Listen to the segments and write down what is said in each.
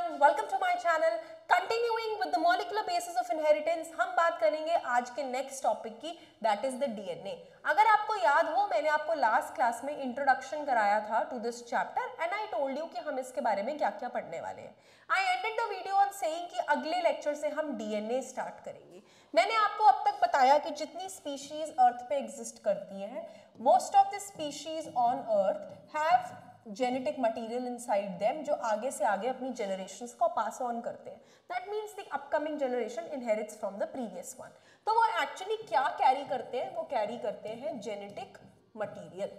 everyone, welcome to my channel. Continuing with the molecular basis of inheritance, हम बात करेंगे आज के नेक्स्ट टॉपिक की, दैट इज द डीएनए. अगर आपको याद हो, मैंने आपको लास्ट क्लास में इंट्रोडक्शन कराया था to this chapter and I told you कि हम इसके बारे में क्या क्या पढ़ने वाले हैं. I ended the video on saying कि अगले लेक्चर से हम डीएनए स्टार्ट करेंगे. मैंने आपको अब तक बताया कि जितनी स्पीशीज अर्थ पे एग्जिस्ट करती हैं, most of the species on earth have genetic material inside them, जो आगे से आगे अपनी जनरेशंस को पास ऑन करते हैं. That means the upcoming generation inherits from the previous one. तो वो एक्चुअली क्या कैरी करते हैं? वो कैरी करते हैं जेनेटिक मटीरियल.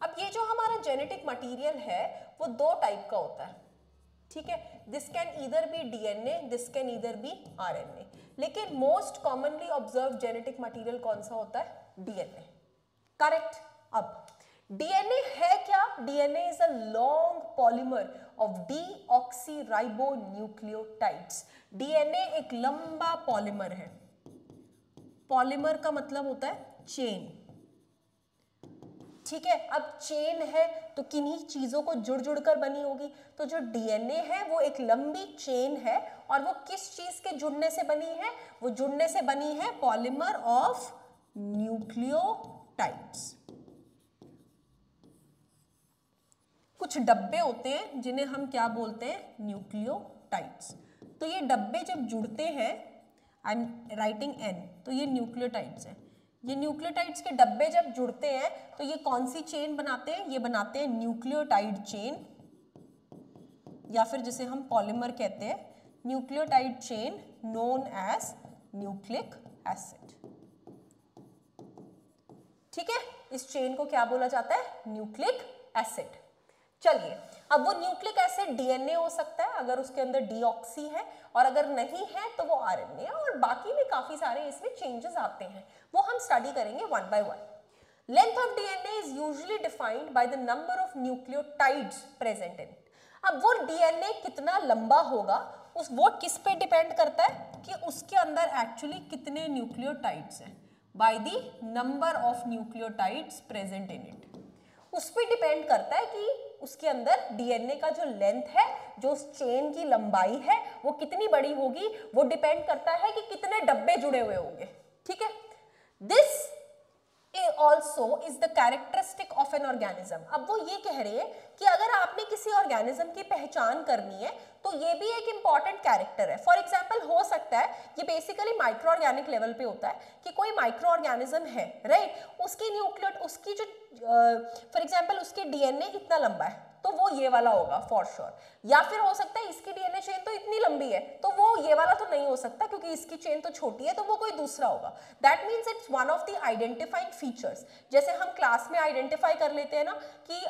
अब ये जो हमारा जेनेटिक मटीरियल है वो दो टाइप का होता है, ठीक है. This can either be DNA, this can either be RNA. लेकिन most commonly observe genetic material कौन सा होता है? डीएनए. करेक्ट. अब डीएनए है क्या? DNA is a long polymer of deoxyribonucleotides. DNA एक लंबा पॉलीमर है. पॉलीमर का मतलब होता है चेन, ठीक है. अब चेन है तो किन्हीं चीजों को जुड़ जुड़कर बनी होगी. तो जो डीएनए है वो एक लंबी चेन है, और वो किस चीज के जुड़ने से बनी है? वो जुड़ने से बनी है पॉलीमर ऑफ न्यूक्लियोटाइड्स. कुछ डब्बे होते हैं जिन्हें हम क्या बोलते हैं? न्यूक्लियोटाइड्स. तो ये डब्बे जब जुड़ते हैं, आई एम राइटिंग एन, तो ये न्यूक्लियोटाइड्स हैं. ये न्यूक्लियोटाइड्स के डब्बे जब जुड़ते हैं तो ये कौन सी चेन बनाते हैं? ये बनाते हैं न्यूक्लियोटाइड चेन, या फिर जिसे हम पॉलीमर कहते हैं, nucleotide chain known as nucleic acid. ठीक है, इस चेन को क्या बोला जाता है? Nucleic acid. चलिए, अब वो न्यूक्लिक एसिड डीएनए हो सकता है अगर उसके अंदर डीऑक्सी है, और अगर नहीं है तो वो आरएनए है, और बाकी भी काफी सारे इसमें चेंजेस आते हैं, वो हम स्टडी करेंगे one by one. Length of DNA is usually defined by the number of nucleotides present in it. अब वो डीएनए कितना लंबा होगा वो किस पे डिपेंड करता है? कि उसके अंदर एक्चुअली कितने न्यूक्लियोटाइड्स हैं, by the number of nucleotides present in it. उस पर डिपेंड करता है कि उसके अंदर डीएनए का जो लेंथ है, जो उस चेन की लंबाई है, वो कितनी बड़ी होगी. वो डिपेंड करता है कि कितने डब्बे जुड़े हुए होंगे, ठीक है. This also is the characteristic of an organism. अब वो ये कह रहे हैं कि अगर आपने किसी ऑर्गेनिज्म की पहचान करनी है तो ये भी एक इंपॉर्टेंट कैरेक्टर है. फॉर एग्जाम्पल, हो सकता है ये बेसिकली माइक्रो ऑर्गेनिक लेवल पे होता है कि कोई माइक्रो ऑर्गेनिज्म है, राइट. उसकी उसकी जो फॉर एग्जाम्पल उसकी डीएनए इतना लंबा है तो वो ये वाला होगा फॉर श्योर. या फिर हो सकता है इसकी डीएनए चेन तो इतनी लंबी है तो वो ये वाला तो नहीं हो सकता, क्योंकि इसकी चेन तो छोटी है, तो वो कोई दूसरा होगा. That means it's one of the identifying features. जैसे हम क्लास में आइडेंटिफाई कर लेते हैं ना कि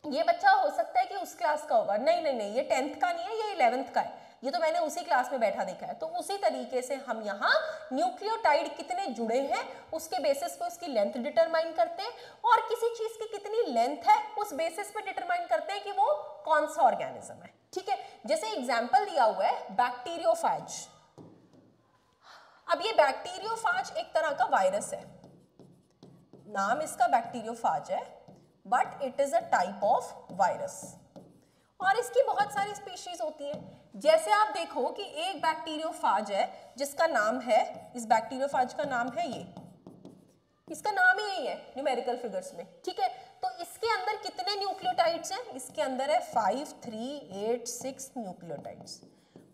ये बच्चा हो सकता है कि उस क्लास का होगा, नहीं नहीं नहीं, ये 10th का नहीं है, ये 11th का है, ये तो मैंने उसी क्लास में बैठा देखा है. तो उसी तरीके से हम यहाँ न्यूक्लियोटाइड कितने जुड़े हैं उसके बेसिस पे उसकी लेंथ डिटरमाइन करते हैं, और किसी चीज की कितनी लेंथ है उस बेसिस पे डिटरमाइन करते हैं कि वो कौन सा ऑर्गेनिज्म है, ठीक है. जैसे एग्जाम्पल दिया हुआ है बैक्टीरियोफेज. अब ये बैक्टीरियोफेज एक तरह का वायरस है, नाम इसका बैक्टीरियोफेज है, but it is a type of virus, और इसकी बहुत सारी स्पीशीज होती हैं. जैसे आप देखो कि एक बैक्टीरियोफेज है जिसका नाम है, इस बैक्टीरियोफेज का नाम है ये, इसका नाम ही यही है न्यूमेरिकल फिगर्स में, ठीक है. तो इसके अंदर कितने न्यूक्लियोटाइड्स हैं? इसके अंदर है 5, 3, 8, 6 न्यूक्लियोटाइड्स.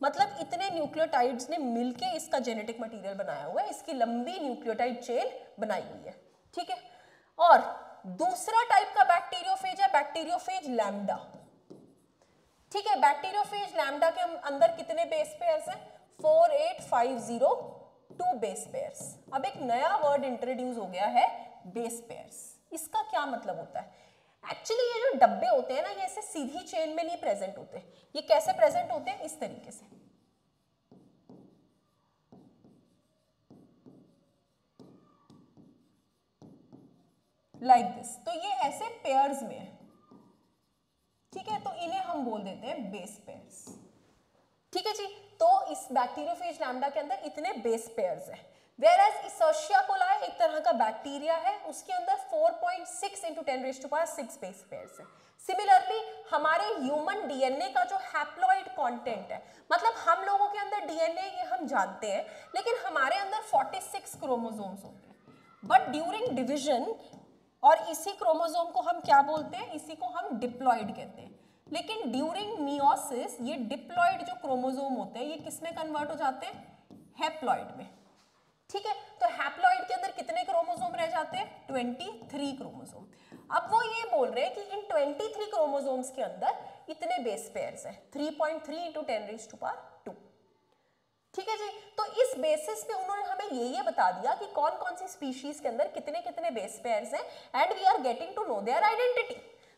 मतलब इतने न्यूक्लियोटाइड्स ने मिलके इसका जेनेटिक मटीरियल बनाया हुआ है, इसकी लंबी न्यूक्लियोटाइड चेन बनाई हुई है, ठीक है. और दूसरा टाइप का बैक्टीरियोफेज है बैक्टीरियोफेज लैम्डा, ठीक है. बैक्टीरियोफेज लैम्डा के अंदर कितने बेस पेयर्स हैं? 4, 8, 5, 0, 2 बेस पेयर्स. अब एक नया वर्ड इंट्रोड्यूस हो गया है, बेस पेयर्स. इसका क्या मतलब होता है? एक्चुअली ये जो डब्बे होते हैं ना, ये ऐसे सीधी चेन में नहीं प्रेजेंट होते. ये कैसे प्रेजेंट होते हैं? इस तरीके से, लाइक दिस. तो ये ऐसे पेयर्स में है, ठीक है. तो इन्हें हम बोल देते हैं बेस पेयर्स, ठीक है जी. तो इस बैक्टीरियोफेज लैम्डा के अंदर इतने बेस पेयर्स हैं. Whereas Escherichia coli एक तरह का बैक्टीरिया है, उसके अंदर 4.6 × 10⁶ बेस पेयर्स है. सिमिलरली हमारे ह्यूमन डीएनए का जो हैप्लॉइड कंटेंट है, मतलब हम लोगों के अंदर डीएनए ये हम जानते हैं, लेकिन हमारे अंदर 46 क्रोमोसोम्स होते हैं, बट ड्यूरिंग डिवीजन, और इसी क्रोमोसोम को हम क्या बोलते हैं, इसी को हम डिप्लॉइड कहते हैं, लेकिन ड्यूरिंग मियोसिस ये डिप्लॉइड जो क्रोमोसोम होते हैं ये किसमें कन्वर्ट हो जाते हैं, हैप्लॉइड में। ठीक है, तो हैप्लॉइड के अंदर कितने क्रोमोसोम रह जाते हैं, 23 क्रोमोसोम। अब वो ये बोल रहे हैं कि इन 23 क्रोमोसोम्स के अंदर इतने बेस पेयर्स हैं, 3.3 × 10⁻²। ठीक है जी, तो इस बेसिस पे उन्होंने हमें ये बता दिया कि कौन कौन सी स्पीशीज के अंदर कितने कितने बेस पेयर्स हैं, and we are getting to know their identity.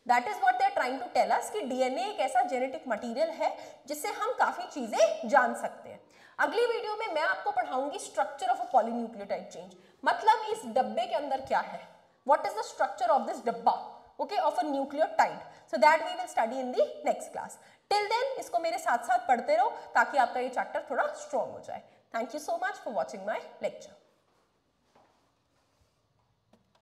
That is what they are trying to tell us कि डीएनए एक ऐसा जेनेटिक मटेरियल है जिससे हम काफी चीजें जान सकते हैं। अगली वीडियो में मैं आपको पढ़ाऊंगी structure of a polynucleotide chain, मतलब इस डब्बे के अंदर क्या है, what is the structure of this डब्बा, okay, of a nucleotide. So that we will study in the next class. Till then इसको मेरे साथ साथ पढ़ते रहो ताकि आपका ये चैप्टर थोड़ा स्ट्रॉन्ग हो जाए। Thank you so much for watching my lecture.